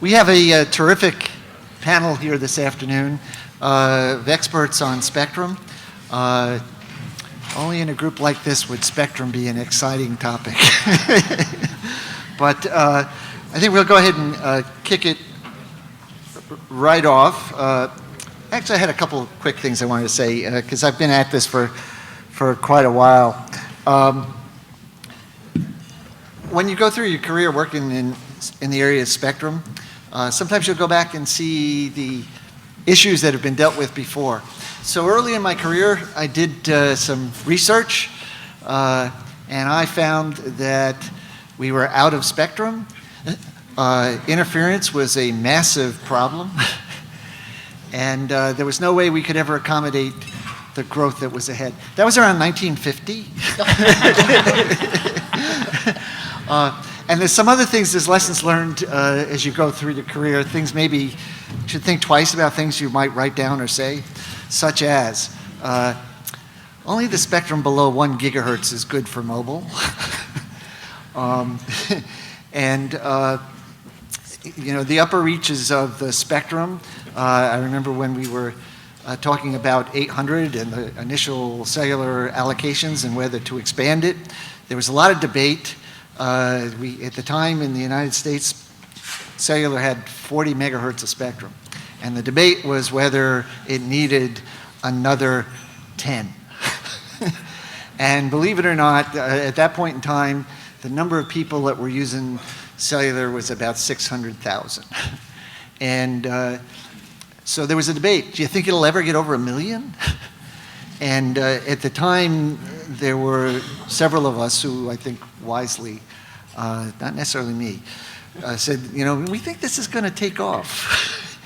We have a terrific panel here this afternoon of experts on spectrum. Only in a group like this would spectrum be an exciting topic. But I think we'll go ahead and kick it right off. Actually, I had a couple of quick things I wanted to say because I've been at this for quite a while. When you go through your career working in the area of spectrum, sometimes you'll go back and see the issues that have been dealt with before. So early in my career, I did some research, and I found that we were out of spectrum. Interference was a massive problem, and there was no way we could ever accommodate the growth that was ahead. That was around 1950. And there's some other things, there's lessons learned as you go through your career, things maybe you should think twice about things you might write down or say, such as, only the spectrum below 1 gigahertz is good for mobile. And the upper reaches of the spectrum, I remember when we were talking about 800 and the initial cellular allocations and whether to expand it, there was a lot of debate. At the time in the United States, cellular had 40 megahertz of spectrum. And the debate was whether it needed another 10. And believe it or not, at that point in time, the number of people that were using cellular was about 600,000. And so there was a debate. Do you think it'll ever get over 1 million? And at the time, there were several of us who I think wisely, not necessarily me, said, we think this is going to take off.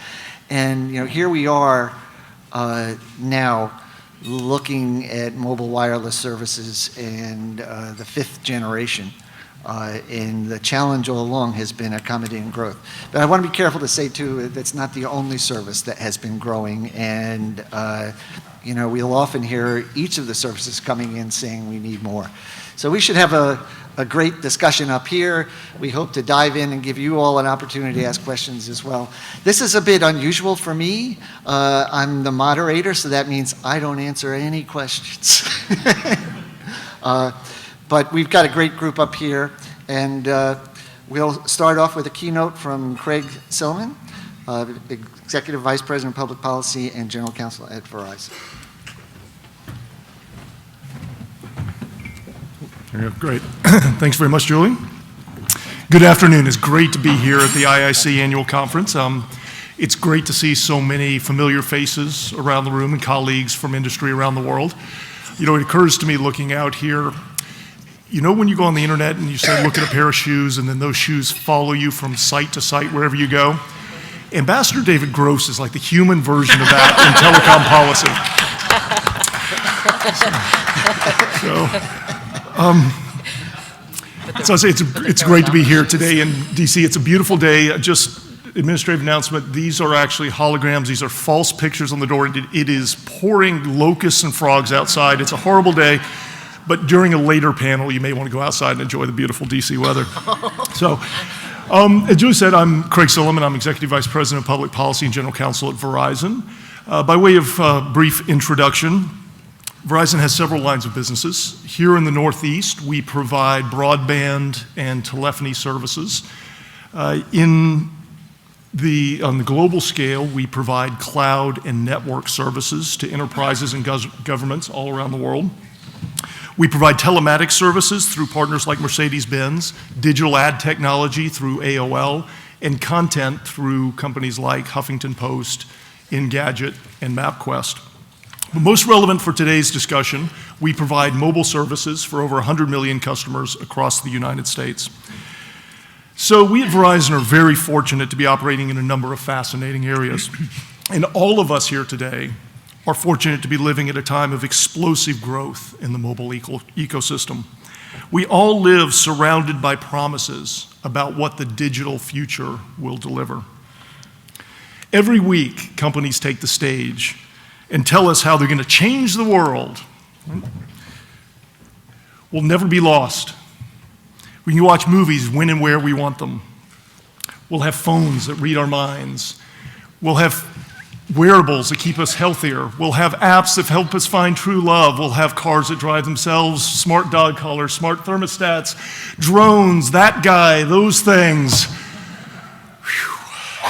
And here we are now looking at mobile wireless services and the 5th generation. And the challenge all along has been accommodating growth. But I want to be careful to say, too, that's not the only service that has been growing. And we'll often hear each of the services coming in saying we need more. So we should have a great discussion up here. We hope to dive in and give you all an opportunity to ask questions as well. This is a bit unusual for me. I'm the moderator, so that means I don't answer any questions. But we've got a great group up here, and we'll start off with a keynote from Craig Silliman, Executive Vice President of Public Policy and General Counsel at Verizon. Yeah, great. Thanks very much, Julie. Good afternoon. It's great to be here at the IIC annual conference. It's great to see so many familiar faces around the room and colleagues from industry around the world. It occurs to me looking out here, when you go on the internet and you say, look at a pair of shoes, and then those shoes follow you from site to site wherever you go? Ambassador David Gross is like the human version of that in telecom policy. So it's great to be here today in DC. It's a beautiful day. Just administrative announcement, these are actually holograms. These are false pictures on the door. It is pouring locusts and frogs outside. It's a horrible day. But during a later panel, you may want to go outside and enjoy the beautiful DC weather. So, as Julie said, I'm Craig Silliman. I'm Executive Vice President of Public Policy and General Counsel at Verizon. By way of brief introduction, Verizon has several lines of businesses. Here in the Northeast, we provide broadband and telephony services. On the global scale, we provide cloud and network services to enterprises and governments all around the world. We provide telematics services through partners like Mercedes-Benz, digital ad technology through AOL, and content through companies like Huffington Post, Engadget, and MapQuest. But most relevant for today's discussion, we provide mobile services for over 100 million customers across the United States. So we at Verizon are very fortunate to be operating in a number of fascinating areas. And all of us here today are fortunate to be living at a time of explosive growth in the mobile ecosystem. We all live surrounded by promises about what the digital future will deliver. Every week, companies take the stage and tell us how they're going to change the world. We'll never be lost. We can watch movies when and where we want them. We'll have phones that read our minds. We'll have wearables that keep us healthier. We'll have apps that help us find true love. We'll have cars that drive themselves, smart dog collars, smart thermostats, drones, that guy, those things. Whew.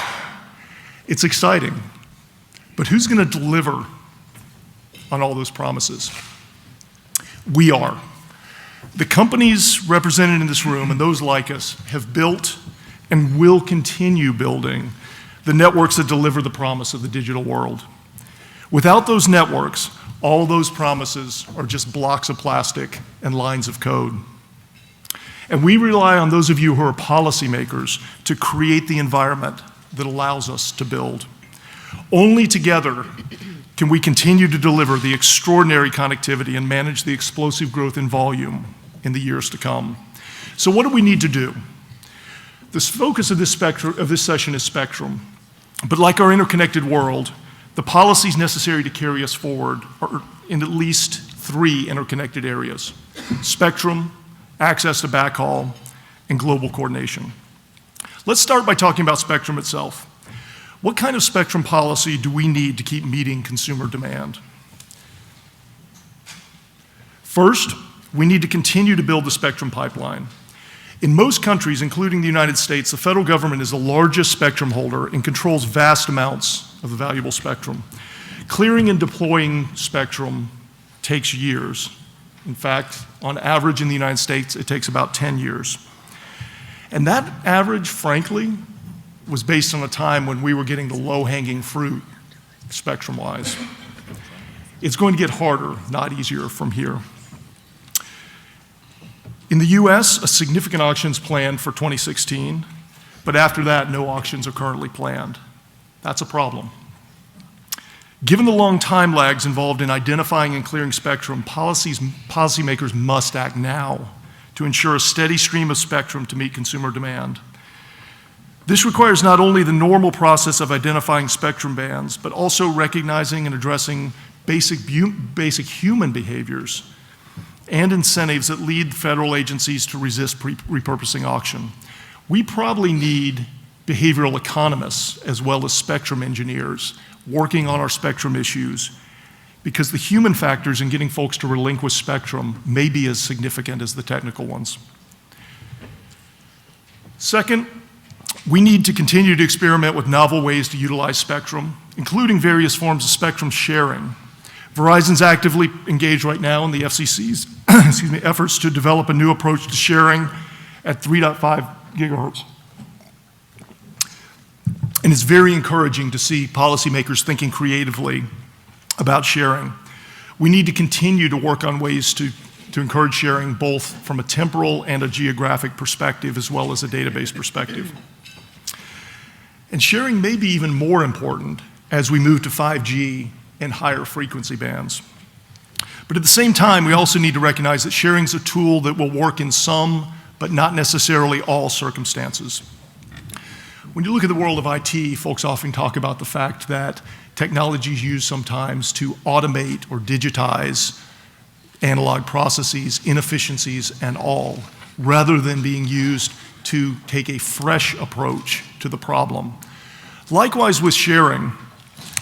It's exciting. But who's going to deliver on all those promises? We are. The companies represented in this room and those like us have built and will continue building the networks that deliver the promise of the digital world. Without those networks, all those promises are just blocks of plastic and lines of code. And we rely on those of you who are policymakers to create the environment that allows us to build. Only together can we continue to deliver the extraordinary connectivity and manage the explosive growth in volume in the years to come. So what do we need to do? The focus of this session is spectrum. But like our interconnected world, the policies necessary to carry us forward are in at least 3 interconnected areas: spectrum, access to backhaul, and global coordination. Let's start by talking about spectrum itself. What kind of spectrum policy do we need to keep meeting consumer demand? First, we need to continue to build the spectrum pipeline. In most countries, including the United States, the federal government is the largest spectrum holder and controls vast amounts of the valuable spectrum. Clearing and deploying spectrum takes years. In fact, on average in the United States, it takes about 10 years. And that average, frankly, was based on a time when we were getting the low-hanging fruit, spectrum-wise. It's going to get harder, not easier from here. In the US, a significant auction is planned for 2016, but after that, no auctions are currently planned. That's a problem. Given the long time lags involved in identifying and clearing spectrum, policymakers must act now to ensure a steady stream of spectrum to meet consumer demand. This requires not only the normal process of identifying spectrum bands, but also recognizing and addressing basic human behaviors and incentives that lead federal agencies to resist repurposing auction. We probably need behavioral economists as well as spectrum engineers working on our spectrum issues, because the human factors in getting folks to relinquish spectrum may be as significant as the technical ones. Second, we need to continue to experiment with novel ways to utilize spectrum, including various forms of spectrum sharing. Verizon's actively engaged right now in the FCC's efforts to develop a new approach to sharing at 3.5 gigahertz. And it's very encouraging to see policymakers thinking creatively about sharing. We need to continue to work on ways to encourage sharing both from a temporal and a geographic perspective as well as a database perspective. And sharing may be even more important as we move to 5G and higher frequency bands. But at the same time, we also need to recognize that sharing is a tool that will work in some, but not necessarily all circumstances. When you look at the world of IT, folks often talk about the fact that technology is used sometimes to automate or digitize analog processes, inefficiencies, and all, rather than being used to take a fresh approach to the problem. Likewise with sharing,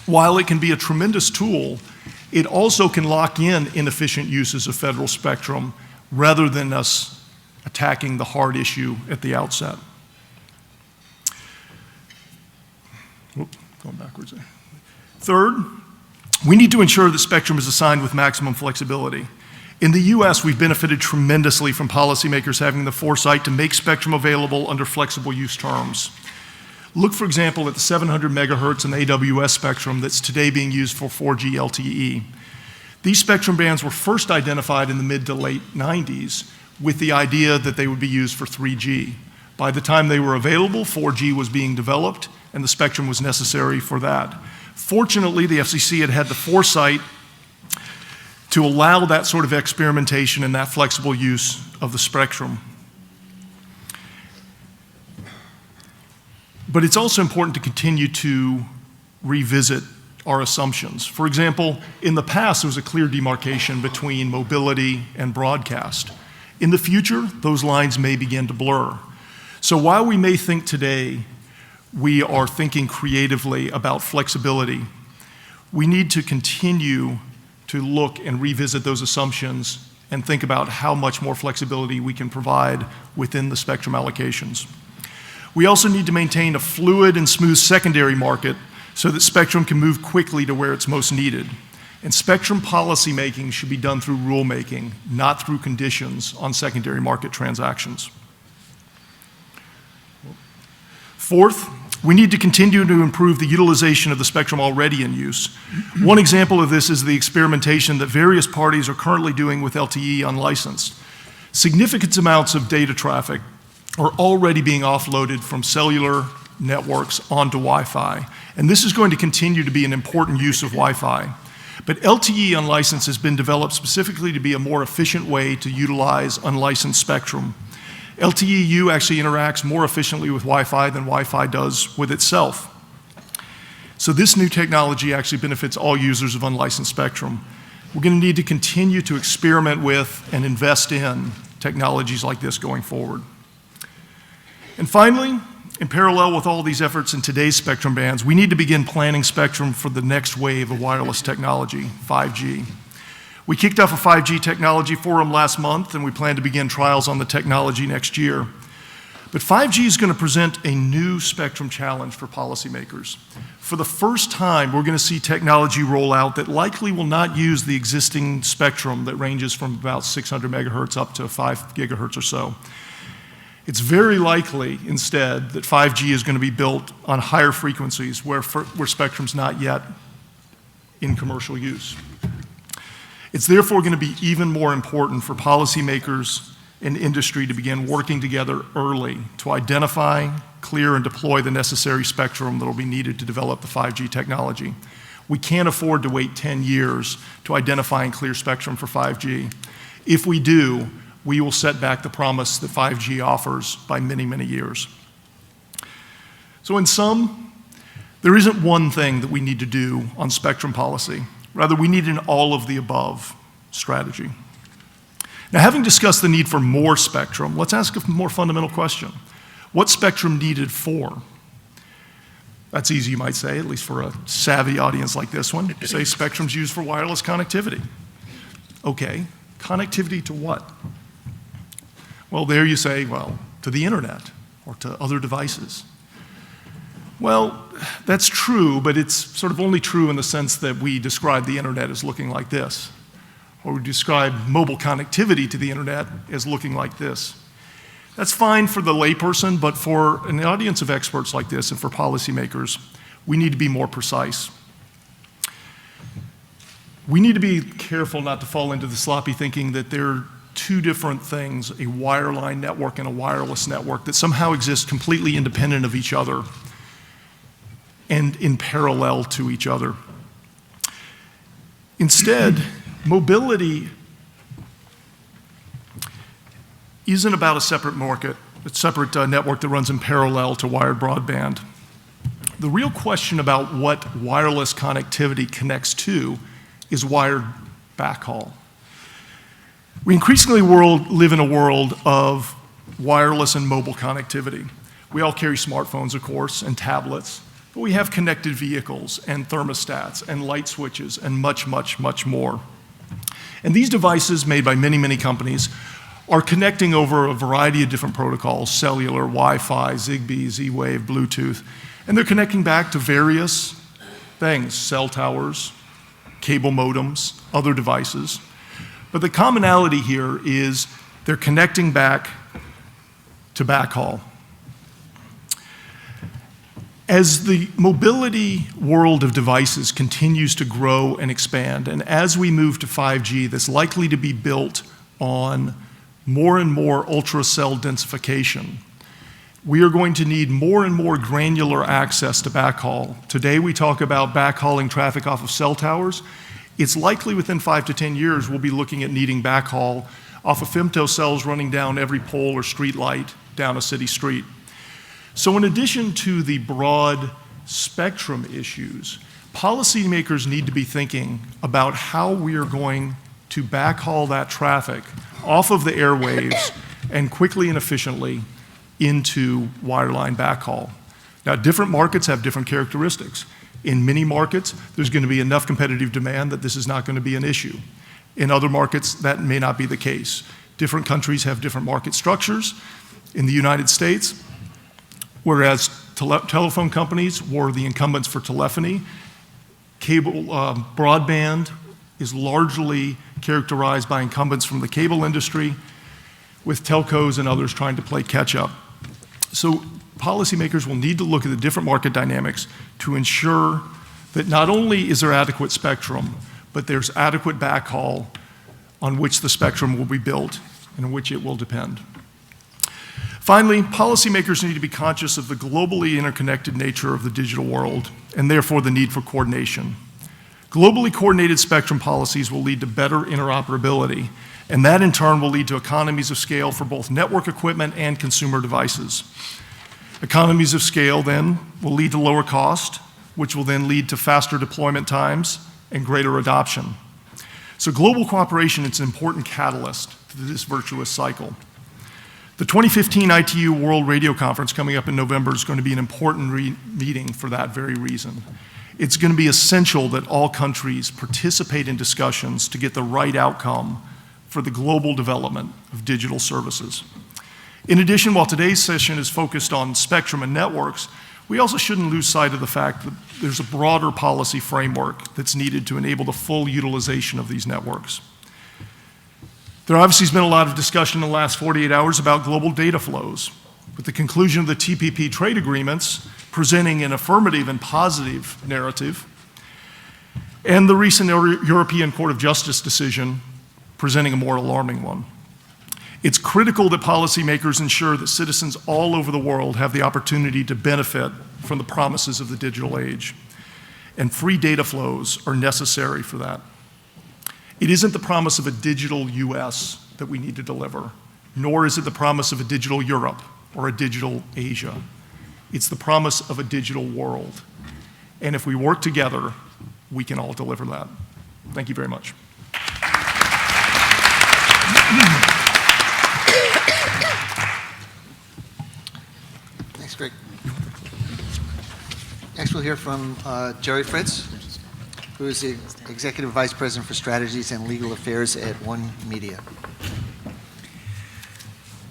while it can be a tremendous tool, it also can lock in inefficient uses of federal spectrum rather than us attacking the hard issue at the outset. Going backwards there. Third, we need to ensure that spectrum is assigned with maximum flexibility. In the US, we've benefited tremendously from policymakers having the foresight to make spectrum available under flexible use terms. Look, for example, at the 700 megahertz and AWS spectrum that's today being used for 4G LTE. These spectrum bands were first identified in the mid to late 90s with the idea that they would be used for 3G. By the time they were available, 4G was being developed, and the spectrum was necessary for that. Fortunately, the FCC had the foresight to allow that sort of experimentation and that flexible use of the spectrum. But it's also important to continue to revisit our assumptions. For example, in the past, there was a clear demarcation between mobility and broadcast. In the future, those lines may begin to blur. So while we may think today we are thinking creatively about flexibility. We need to continue to look and revisit those assumptions and think about how much more flexibility we can provide within the spectrum allocations. We also need to maintain a fluid and smooth secondary market so that spectrum can move quickly to where it's most needed. And spectrum policy making should be done through rulemaking, not through conditions on secondary market transactions. Fourth, we need to continue to improve the utilization of the spectrum already in use. One example of this is the experimentation that various parties are currently doing with LTE unlicensed. Significant amounts of data traffic are already being offloaded from cellular networks onto Wi-Fi, and this is going to continue to be an important use of Wi-Fi. But LTE unlicensed has been developed specifically to be a more efficient way to utilize unlicensed spectrum. LTE-U actually interacts more efficiently with Wi-Fi than Wi-Fi does with itself. So this new technology actually benefits all users of unlicensed spectrum. We're going to need to continue to experiment with and invest in technologies like this going forward. And finally, in parallel with all these efforts in today's spectrum bands, we need to begin planning spectrum for the next wave of wireless technology, 5G. We kicked off a 5G technology forum last month, and we plan to begin trials on the technology next year. But 5G is going to present a new spectrum challenge for policymakers. For the first time, we're going to see technology roll out that likely will not use the existing spectrum that ranges from about 600 megahertz up to 5 gigahertz or so. It's very likely, instead, that 5G is going to be built on higher frequencies where spectrum's not yet in commercial use. It's therefore going to be even more important for policymakers and industry to begin working together early to identify, clear, and deploy the necessary spectrum that will be needed to develop the 5G technology. We can't afford to wait 10 years to identify and clear spectrum for 5G. If we do, we will set back the promise that 5G offers by many, many years. So in sum, there isn't one thing that we need to do on spectrum policy. Rather, we need an all-of-the-above strategy. Now, having discussed the need for more spectrum, let's ask a more fundamental question. What's spectrum needed for? That's easy, you might say, at least for a savvy audience like this one. You say spectrum's used for wireless connectivity. Okay, connectivity to what? Well, there you say, well, to the internet or to other devices. Well, that's true, but it's sort of only true in the sense that we describe the internet as looking like this, or we describe mobile connectivity to the internet as looking like this. That's fine for the layperson, but for an audience of experts like this and for policymakers, we need to be more precise. We need to be careful not to fall into the sloppy thinking that there are two different things, a wireline network and a wireless network, that somehow exist completely independent of each other and in parallel to each other. Instead, mobility isn't about a separate market, a separate network that runs in parallel to wired broadband. The real question about what wireless connectivity connects to is wired backhaul. We increasingly live in a world of wireless and mobile connectivity. We all carry smartphones, of course, and tablets, but we have connected vehicles and thermostats and light switches and much, much, much more. And these devices, made by many, many companies, are connecting over a variety of different protocols: cellular, Wi-Fi, Zigbee, Z-Wave, Bluetooth, and they're connecting back to various things: cell towers, cable modems, other devices. But the commonality here is they're connecting back to backhaul. As the mobility world of devices continues to grow and expand, and as we move to 5G, that's likely to be built on more and more ultra-cell densification, we are going to need more and more granular access to backhaul. Today we talk about backhauling traffic off of cell towers. It's likely within 5 to 10 years we'll be looking at needing backhaul off of femtocells running down every pole or street light down a city street. So in addition to the broad spectrum issues, policymakers need to be thinking about how we are going to backhaul that traffic off of the airwaves and quickly and efficiently into wireline backhaul. Now, different markets have different characteristics. In many markets, there's going to be enough competitive demand that this is not going to be an issue. In other markets, that may not be the case. Different countries have different market structures. In the United States, whereas telephone companies were the incumbents for telephony, cable broadband is largely characterized by incumbents from the cable industry, with telcos and others trying to play catch up. So policymakers will need to look at the different market dynamics to ensure that not only is there adequate spectrum, but there's adequate backhaul on which the spectrum will be built and on which it will depend. Finally, policymakers need to be conscious of the globally interconnected nature of the digital world and therefore the need for coordination. Globally coordinated spectrum policies will lead to better interoperability, and that in turn will lead to economies of scale for both network equipment and consumer devices. Economies of scale then will lead to lower cost, which will then lead to faster deployment times and greater adoption. So global cooperation is an important catalyst to this virtuous cycle. The 2015 ITU World Radio Conference coming up in November is going to be an important meeting for that very reason. It's going to be essential that all countries participate in discussions to get the right outcome for the global development of digital services. In addition, while today's session is focused on spectrum and networks, we also shouldn't lose sight of the fact that there's a broader policy framework that's needed to enable the full utilization of these networks. There obviously has been a lot of discussion in the last 48 hours about global data flows, with the conclusion of the TPP trade agreements presenting an affirmative and positive narrative, and the recent European Court of Justice decision presenting a more alarming one. It's critical that policymakers ensure that citizens all over the world have the opportunity to benefit from the promises of the digital age, and free data flows are necessary for that. It isn't the promise of a digital US that we need to deliver, nor is it the promise of a digital Europe or a digital Asia. It's the promise of a digital world. And if we work together, we can all deliver that. Thank you very much. Thanks, Greg. Next, we'll hear from Fritz, who is the Executive Vice President for Strategies and Legal Affairs at One Media.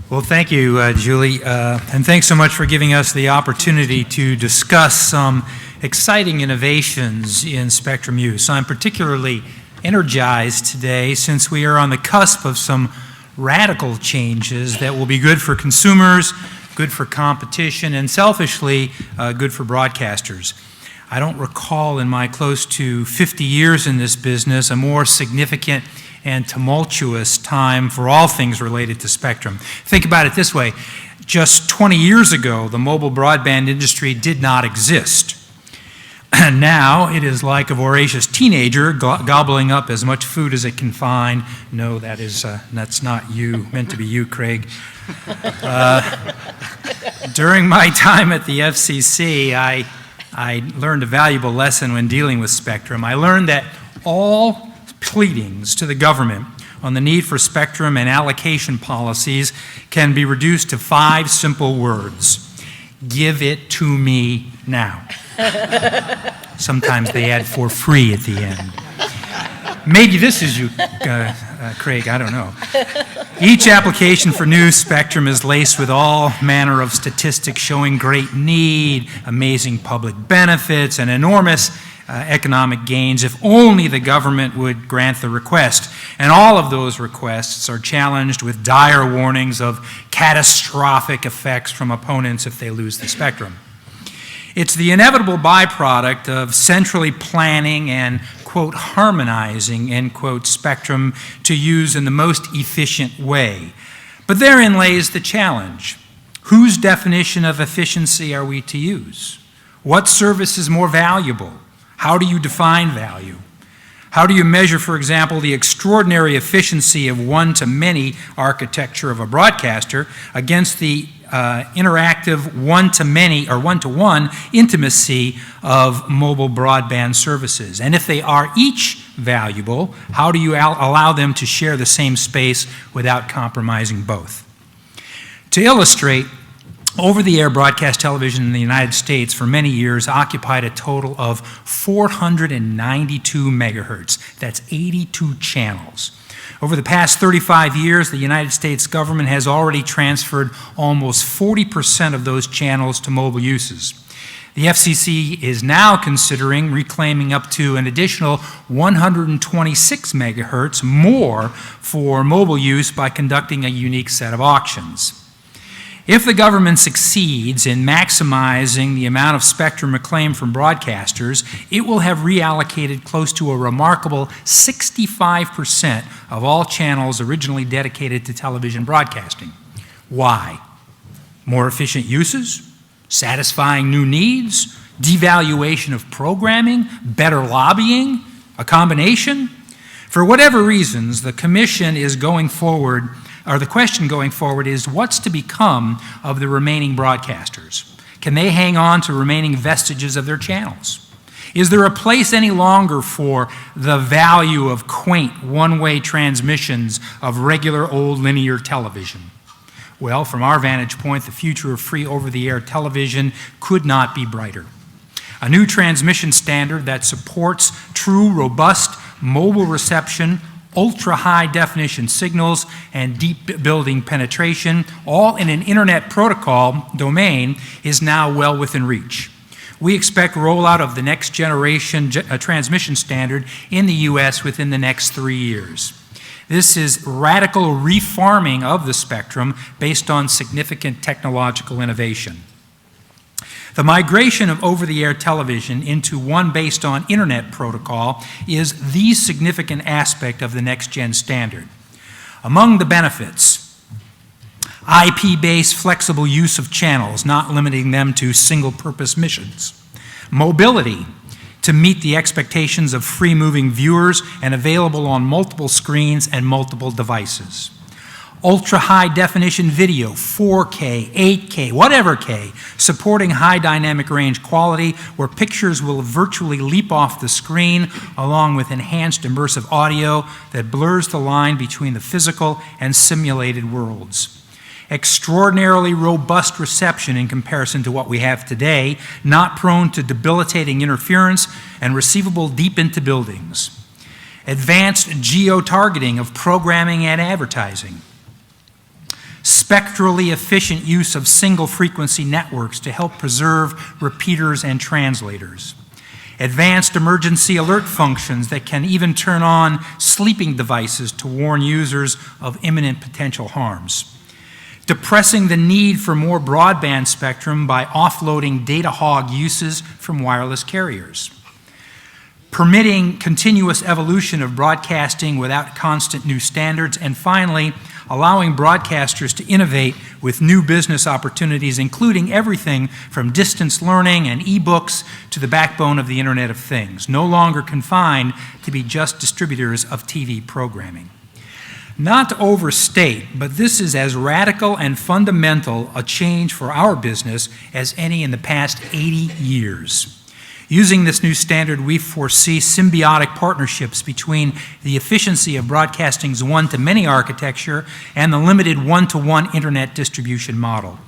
Well, thank you, Julie, and thanks so much for giving us the opportunity to discuss some exciting innovations in spectrum use. I'm particularly energized today since we are on the cusp of some radical changes that will be good for consumers, good for competition, and selfishly, good for broadcasters. I don't recall in my close to 50 years in this business a more significant and tumultuous time for all things related to spectrum. Think about it this way. Just 20 years ago, the mobile broadband industry did not exist. And now it is like a voracious teenager gobbling up as much food as it can find. No, that's not you, meant to be you, Craig. During my time at the FCC, I learned a valuable lesson when dealing with spectrum. I learned that all pleadings to the government on the need for spectrum and allocation policies can be reduced to 5 simple words. Give it to me now. Sometimes they add for free at the end. Maybe this is you, Craig, I don't know. Each application for new spectrum is laced with all manner of statistics showing great need, amazing public benefits, and enormous economic gains if only the government would grant the request. And all of those requests are challenged with dire warnings of catastrophic effects from opponents if they lose the spectrum. It's the inevitable byproduct of centrally planning and, quote, harmonizing, end quote, spectrum to use in the most efficient way. But therein lays the challenge. Whose definition of efficiency are we to use? What service is more valuable? How do you define value? How do you measure, for example, the extraordinary efficiency of one-to-many architecture of a broadcaster against the interactive one-to-many or one-to-one intimacy of mobile broadband services? And if they are each valuable, how do you allow them to share the same space without compromising both? To illustrate, Over-the-air broadcast television in the United States for many years occupied a total of 492 megahertz. That's 82 channels. Over the past 35 years, the United States government has already transferred almost 40% of those channels to mobile uses. The FCC is now considering reclaiming up to an additional 126 megahertz more for mobile use by conducting a unique set of auctions. If the government succeeds in maximizing the amount of spectrum reclaimed from broadcasters, it will have reallocated close to a remarkable 65% of all channels originally dedicated to television broadcasting. Why? More efficient uses? Satisfying new needs? Devaluation of programming? Better lobbying? A combination? For whatever reasons, the Commission is going forward, or the question going forward is, what's to become of the remaining broadcasters? Can they hang on to remaining vestiges of their channels? Is there a place any longer for the value of quaint one-way transmissions of regular old linear television? Well, from our vantage point, the future of free over-the-air television could not be brighter. A new transmission standard that supports true, robust mobile reception, ultra-high definition signals, and deep building penetration, all in an internet protocol domain, is now well within reach. We expect rollout of the next generation transmission standard in the U.S. within the next 3 years. This is radical refarming of the spectrum based on significant technological innovation. The migration of over-the-air television into one based on internet protocol is the significant aspect of the next-gen standard. Among the benefits, IP-based flexible use of channels, not limiting them to single-purpose missions. Mobility, to meet the expectations of free-moving viewers and available on multiple screens and multiple devices. Ultra-high definition video, 4K, 8K, whatever K, supporting high dynamic range quality where pictures will virtually leap off the screen, along with enhanced immersive audio that blurs the line between the physical and simulated worlds. Extraordinarily robust reception in comparison to what we have today, not prone to debilitating interference and receivable deep into buildings. Advanced geo-targeting of programming and advertising. Spectrally efficient use of single frequency networks to help preserve repeaters and translators. Advanced emergency alert functions that can even turn on sleeping devices to warn users of imminent potential harms. Depressing the need for more broadband spectrum by offloading data hog uses from wireless carriers. Permitting continuous evolution of broadcasting without constant new standards, and finally, allowing broadcasters to innovate with new business opportunities, including everything from distance learning and e-books to the backbone of the Internet of Things, no longer confined to be just distributors of TV programming. Not to overstate, but this is as radical and fundamental a change for our business as any in the past 80 years. Using this new standard, we foresee symbiotic partnerships between the efficiency of broadcasting's one-to-many architecture and the limited one-to-one internet distribution model.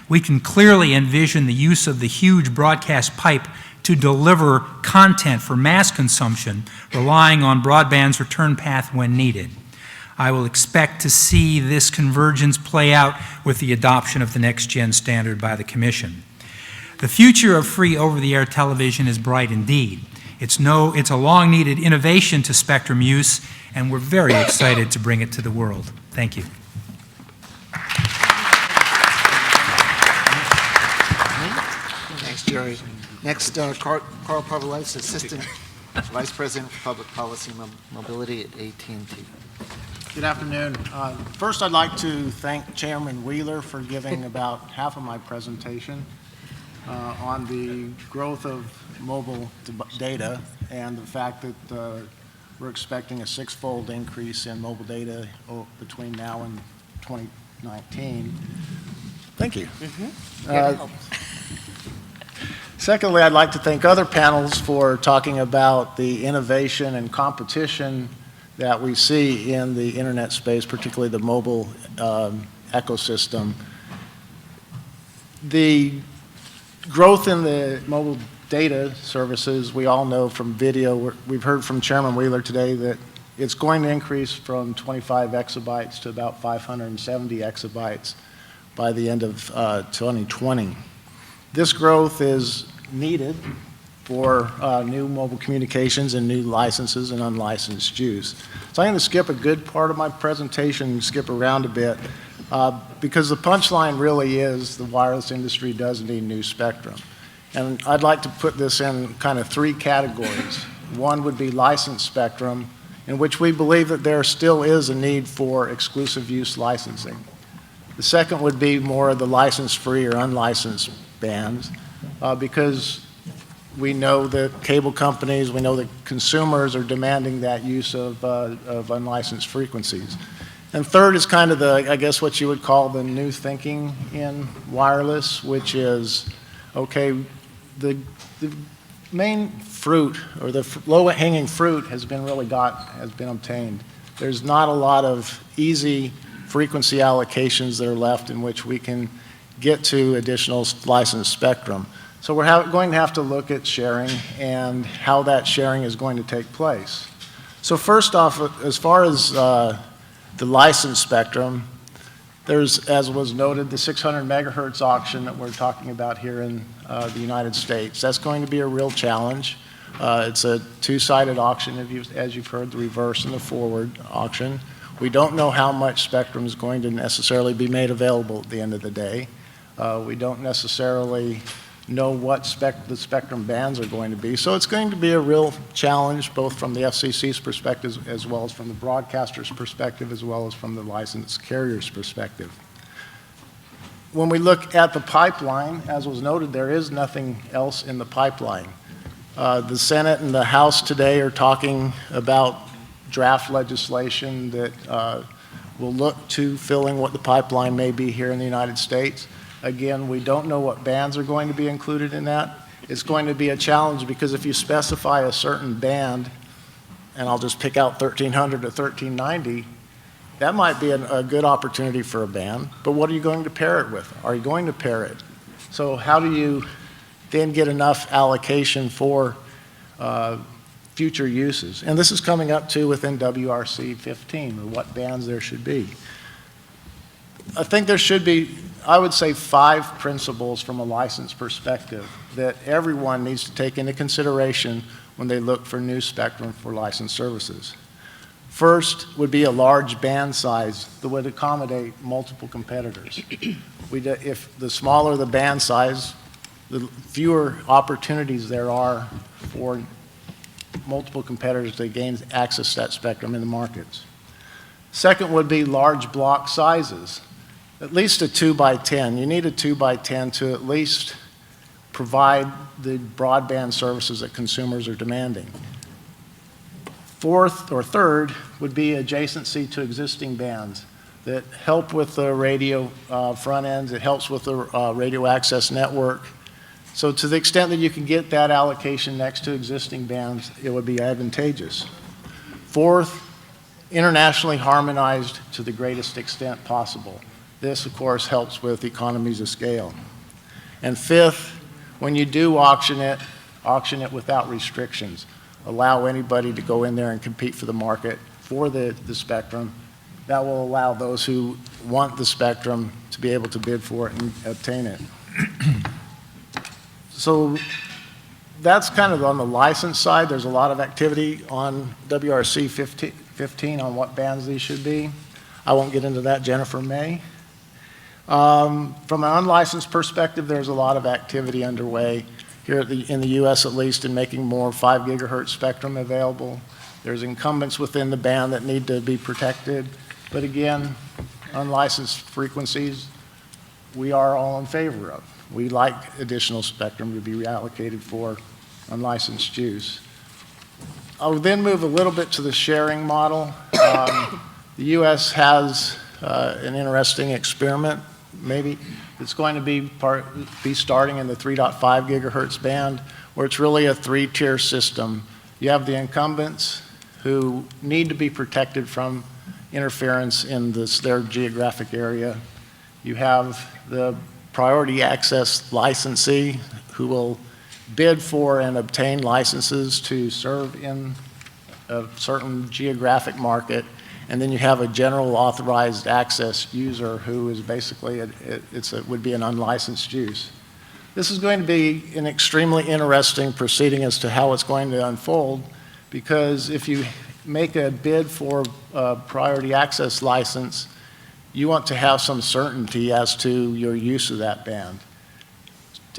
We can clearly envision the use of the huge broadcast pipe to deliver content for mass consumption, relying on broadband's return path when needed. I will expect to see this convergence play out with the adoption of the next-gen standard by the Commission. The future of free over-the-air television is bright indeed. It's a long-needed innovation to spectrum use, and we're very excited to bring it to the world. Thank you. Thanks, Jerry. Next, Carl Povelites, Assistant Vice President for Public Policy Mobility at AT&T. Good afternoon. First, I'd like to thank Chairman Wheeler for giving about half of my presentation on the growth of mobile data and the fact that we're expecting a six-fold increase in mobile data between now and 2019. Thank you. Secondly, I'd like to thank other panels for talking about the innovation and competition that we see in the internet space, particularly the mobile ecosystem. The growth in the mobile data services, we all know from video, we've heard from Chairman Wheeler today that it's going to increase from 25 exabytes to about 570 exabytes by the end of 2020. This growth is needed for new mobile communications and new licenses and unlicensed use. So I'm going to skip a good part of my presentation and skip around a bit because the punchline really is the wireless industry does need new spectrum. And I'd like to put this in kind of three categories. One would be licensed spectrum, in which we believe that there still is a need for exclusive use licensing. The second would be more of the license-free or unlicensed bands, because we know that cable companies, we know that consumers are demanding that use of unlicensed frequencies. And third is kind of the, I guess what you would call the new thinking in wireless, which is, okay, the main fruit or the low-hanging fruit has been obtained. There's not a lot of easy frequency allocations that are left in which we can get to additional licensed spectrum. So we're going to have to look at sharing and how that sharing is going to take place. So first off, as far as the licensed spectrum, there's, as was noted, the 600 megahertz auction that we're talking about here in the United States. That's going to be a real challenge. It's a two-sided auction, as you've heard, the reverse and the forward auction. We don't know how much spectrum is going to necessarily be made available at the end of the day. We don't necessarily know what the spectrum bands are going to be. So it's going to be a real challenge, both from the FCC's perspective, as well as from the broadcaster's perspective, as well as from the licensed carrier's perspective. When we look at the pipeline, as was noted, there is nothing else in the pipeline. The Senate and the House today are talking about draft legislation that will look to filling what the pipeline may be here in the United States. Again, we don't know what bands are going to be included in that. It's going to be a challenge because if you specify a certain band, and I'll just pick out 1300 to 1390, that might be a good opportunity for a band, but what are you going to pair it with? Are you going to pair it? So how do you then get enough allocation for future uses? And this is coming up too within WRC 15, or what bands there should be. I think there should be, I would say, 5 principles from a license perspective that everyone needs to take into consideration when they look for new spectrum for licensed services. First would be a large band size that would accommodate multiple competitors. If the smaller the band size, the fewer opportunities there are for multiple competitors to gain access to that spectrum in the markets. Second would be large block sizes. At least a 2 by 10. You need a 2 by 10 to at least provide the broadband services that consumers are demanding. Fourth or third would be adjacency to existing bands that help with the radio front ends. It helps with the radio access network. So to the extent that you can get that allocation next to existing bands, it would be advantageous. Fourth, internationally harmonized to the greatest extent possible. This, of course, helps with economies of scale. And fifth, when you do auction it without restrictions. Allow anybody to go in there and compete for the market for the spectrum. That will allow those who want the spectrum to be able to bid for it and obtain it. So that's kind of on the license side. There's a lot of activity on WRC 15 on what bands these should be. I won't get into that. Jennifer may. From an unlicensed perspective, there's a lot of activity underway here in the U.S. at least in making more 5 gigahertz spectrum available. There's incumbents within the band that need to be protected. But again, unlicensed frequencies, we are all in favor of. We like additional spectrum to be reallocated for unlicensed use. I'll then move a little bit to the sharing model. The U.S. has an interesting experiment, maybe. It's going to be starting in the 3.5 gigahertz band, where it's really a 3-tier system. You have the incumbents who need to be protected from interference in their geographic area. You have the priority access licensee who will bid for and obtain licenses to serve in a certain geographic market, and then you have a general authorized access user who is basically, would be an unlicensed use. This is going to be an extremely interesting proceeding as to how it's going to unfold, because if you make a bid for a priority access license, you want to have some certainty as to your use of that band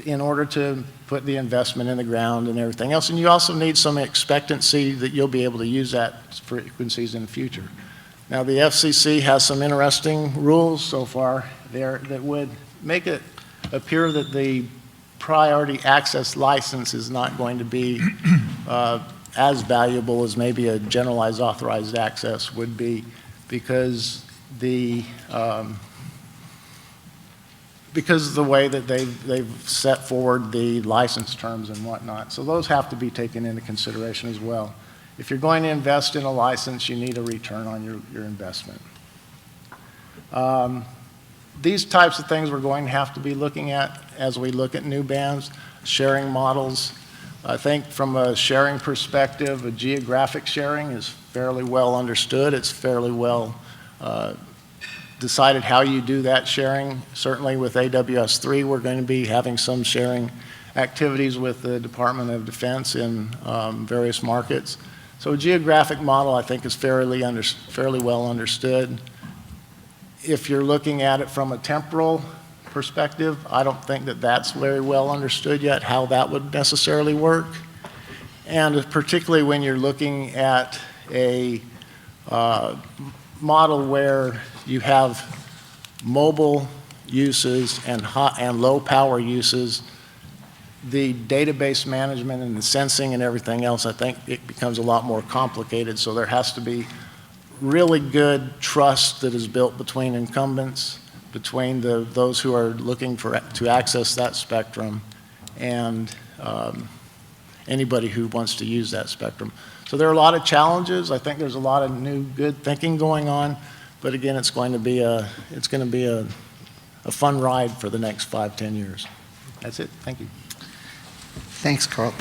in order to put the investment in the ground and everything else. And you also need some expectancy that you'll be able to use that frequencies in the future. Now, the FCC has some interesting rules so far there that would make it appear that the priority access license is not going to be as valuable as maybe a generalized authorized access would be, because of the way that they've set forward the license terms and whatnot. So those have to be taken into consideration as well. If you're going to invest in a license, you need a return on your investment. These types of things we're going to have to be looking at as we look at new bands, sharing models. I think from a sharing perspective, a geographic sharing is fairly well understood. It's fairly well decided how you do that sharing. Certainly with AWS-3, we're going to be having some sharing activities with the Department of Defense in various markets. So a geographic model, I think, is fairly well understood. If you're looking at it from a temporal perspective, I don't think that that's very well understood yet, how that would necessarily work. And particularly when you're looking at a model where you have mobile uses and low power uses, the database management and the sensing and everything else, I think it becomes a lot more complicated. So there has to be really good trust that is built between incumbents, between those who are looking to access that spectrum, and anybody who wants to use that spectrum. So there are a lot of challenges. I think there's a lot of new good thinking going on, but again, it's going to be a fun ride for the next 5-10 years. That's it. Thank you. Thanks, Carl.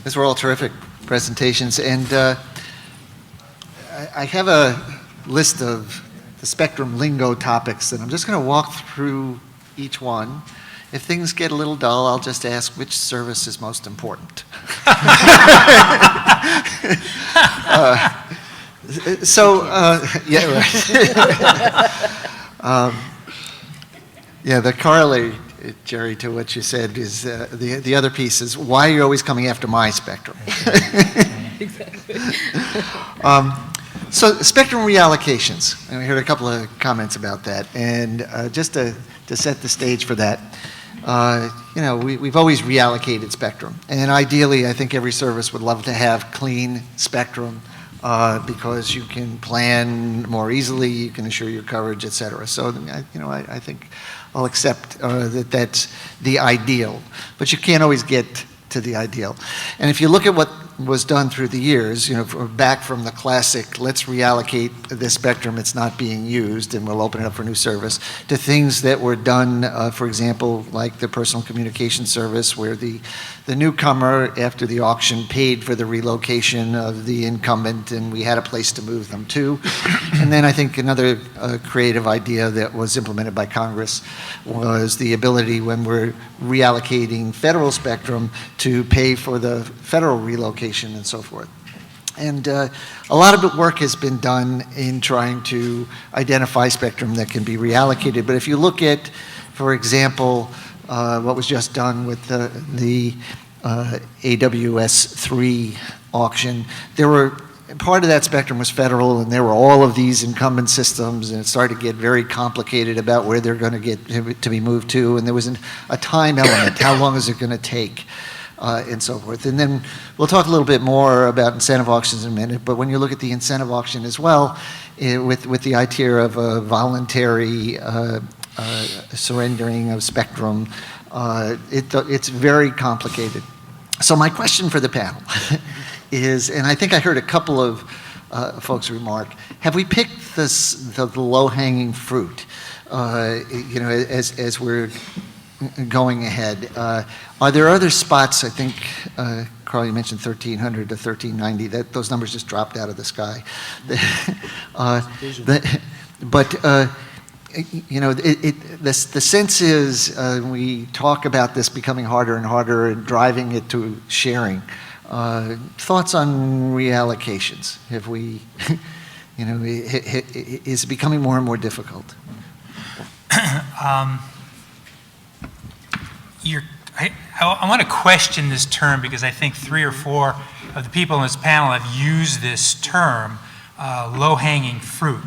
These were all terrific presentations, and I have a list of the spectrum lingo topics, and I'm just going to walk through each one. If things get a little dull, I'll just ask which service is most important. Yeah, right. Yeah, the corollary, Jerry, to what you said is the other piece is why are you always coming after my spectrum? Exactly. So spectrum reallocations, and we heard a couple of comments about that, and just to set the stage for that, you know, we've always reallocated spectrum, and ideally I think every service would love to have clean spectrum because you can plan more easily, you can assure your coverage, et cetera. So, you know, I think I'll accept that that's the ideal, but you can't always get to the ideal. And if you look at what was done through the years, you know, back from the classic, let's reallocate this spectrum, it's not being used, and we'll open it up for new service, to things that were done, for example, like the personal communication service, where the newcomer, after the auction, paid for the relocation of the incumbent, and we had a place to move them to. And then I think another creative idea that was implemented by Congress was the ability, when we're reallocating federal spectrum, to pay for the federal relocation and so forth. And a lot of work has been done in trying to identify spectrum that can be reallocated. But if you look at, for example, what was just done with the AWS-3 auction, part of that spectrum was federal, and there were all of these incumbent systems, and it started to get very complicated about where they're going to get to be moved to, and there was a time element. How long is it going to take? And so forth. And then we'll talk a little bit more about incentive auctions in a minute, but when you look at the incentive auction as well, with the idea of a voluntary surrendering of spectrum, it's very complicated. So my question for the panel is, and I think I heard a couple of folks remark, have we picked the low-hanging fruit, as we're going ahead? Are there other spots, I think, Carl, you mentioned 1,300 to 1,390, those numbers just dropped out of the sky. The sense is we talk about this becoming harder and harder and driving it to sharing. Thoughts on reallocations? Have we, is it becoming more and more difficult? I want to question this term because I think 3 or 4 of the people in this panel have used this term, low-hanging fruit.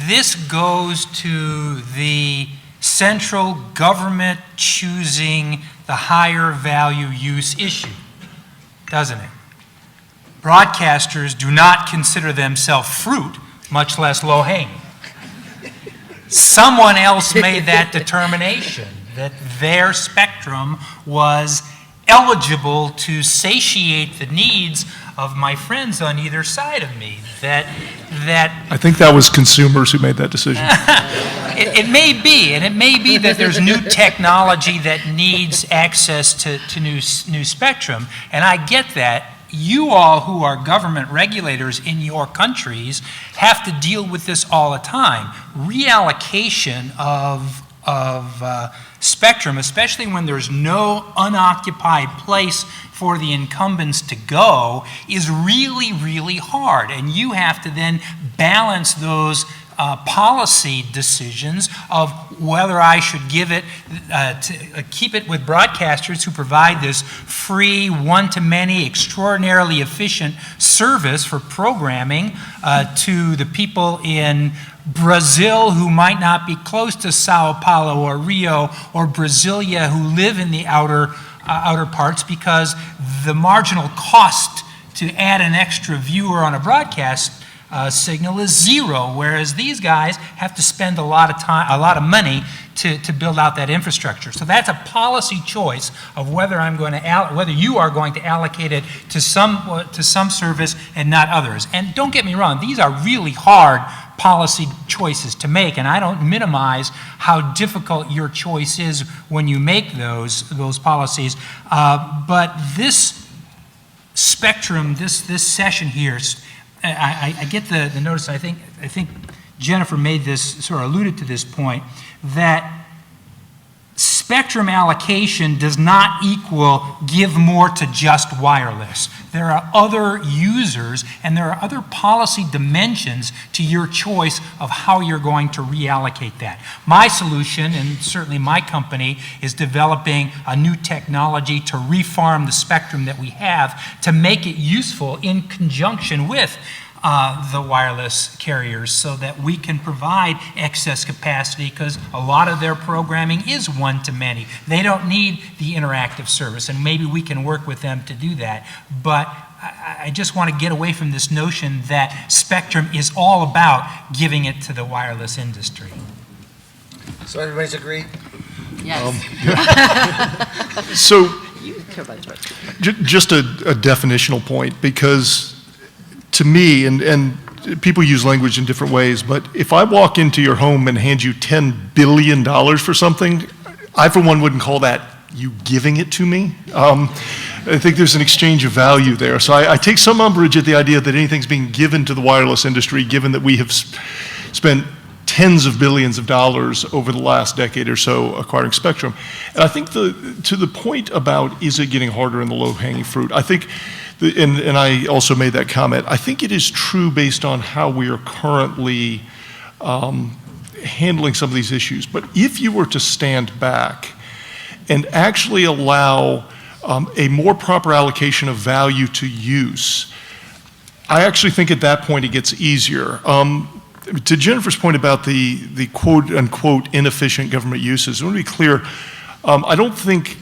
This goes to the central government choosing the higher value use issue, doesn't it? Broadcasters do not consider themselves fruit, much less low-hanging. Someone else made that determination, that their spectrum was eligible to satiate the needs of my friends on either side of me. I think that was consumers who made that decision. It may be, and it may be that there's new technology that needs access to new spectrum, and I get that. You all who are government regulators in your countries have to deal with this all the time. Reallocation of spectrum, especially when there's no unoccupied place for the incumbents to go, is really, really hard. And you have to then balance those policy decisions of whether I should give it, keep it with broadcasters who provide this free, one-to-many, extraordinarily efficient service for programming to the people in Brazil who might not be close to Sao Paulo or Rio or Brasilia who live in the outer parts, because the marginal cost to add an extra viewer on a broadcast signal is 0, whereas these guys have to spend a lot of time, a lot of money to build out that infrastructure. So that's a policy choice of whether whether you are going to allocate it to some service and not others. And don't get me wrong; these are really hard policy choices to make, and I don't minimize how difficult your choice is when you make those policies. But this spectrum, this session here, I get the notice. I think Jennifer made this, sort of alluded to this point, that spectrum allocation does not equal give more to just wireless. There are other users and there are other policy dimensions to your choice of how you're going to reallocate that. My solution, and certainly my company, is developing a new technology to refarm the spectrum that we have to make it useful in conjunction with the wireless carriers, so that we can provide excess capacity, because a lot of their programming is one-to-many. They don't need the interactive service, and maybe we can work with them to do that. But I just want to get away from this notion that spectrum is all about giving it to the wireless industry. So everybody's agreed? Yes. So You care about the rest. just a definitional point, because to me, and people use language in different ways, but if I walk into your home and hand you $10 billion for something, I, for one, wouldn't call that you giving it to me. I think there's an exchange of value there. So I take some umbrage at the idea that anything's being given to the wireless industry, given that we have spent tens of billions of dollars over the last decade or so acquiring spectrum. And I think to the point about is it getting harder in the low-hanging fruit, I think, and I also made that comment, I think it is true based on how we are currently handling some of these issues. But if you were to stand back and actually allow a more proper allocation of value to use, I actually think at that point it gets easier. To Jennifer's point about the quote-unquote inefficient government uses, I want to be clear, I don't think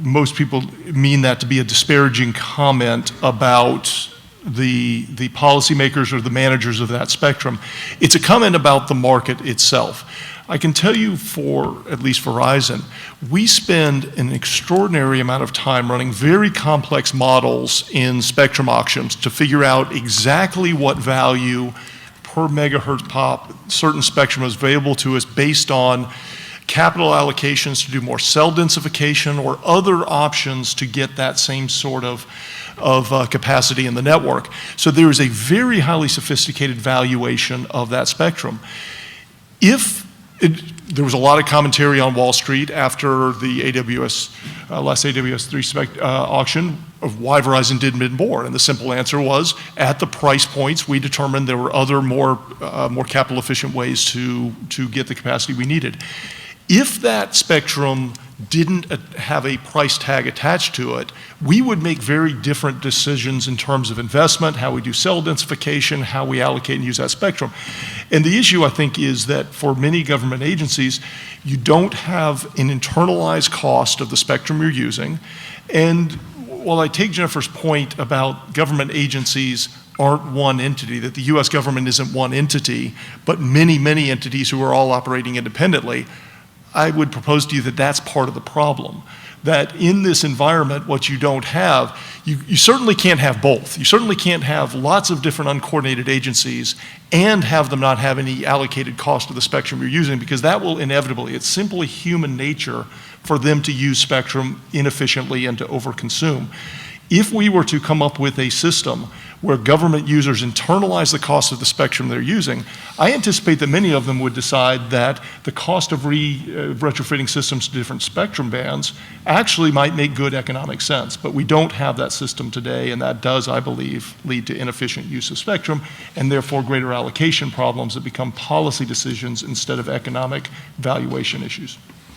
most people mean that to be a disparaging comment about the policymakers or the managers of that spectrum. It's a comment about the market itself. I can tell you for at least Verizon, we spend an extraordinary amount of time running very complex models in spectrum auctions to figure out exactly what value per megahertz pop certain spectrum is available to us based on capital allocations to do more cell densification or other options to get that same sort of capacity in the network. So there is a very highly sophisticated valuation of that spectrum. There was a lot of commentary on Wall Street after the last AWS-3 auction of why Verizon did mid-bore, and the simple answer was, at the price points, we determined there were other more capital-efficient ways to get the capacity we needed. If that spectrum didn't have a price tag attached to it, we would make very different decisions in terms of investment, how we do cell densification, how we allocate and use that spectrum. And the issue, I think, is that for many government agencies, you don't have an internalized cost of the spectrum you're using. And while I take Jennifer's point about government agencies aren't one entity, that the US government isn't one entity, but many, many entities who are all operating independently, I would propose to you that that's part of the problem. That in this environment, what you don't have, you certainly can't have both. You certainly can't have lots of different uncoordinated agencies and have them not have any allocated cost of the spectrum you're using, because that will inevitably, it's simply human nature for them to use spectrum inefficiently and to overconsume. If we were to come up with a system where government users internalize the cost of the spectrum they're using, I anticipate that many of them would decide that the cost of retrofitting systems to different spectrum bands actually might make good economic sense. But we don't have that system today, and that does, I believe, lead to inefficient use of spectrum and therefore greater allocation problems that become policy decisions instead of economic valuation issues.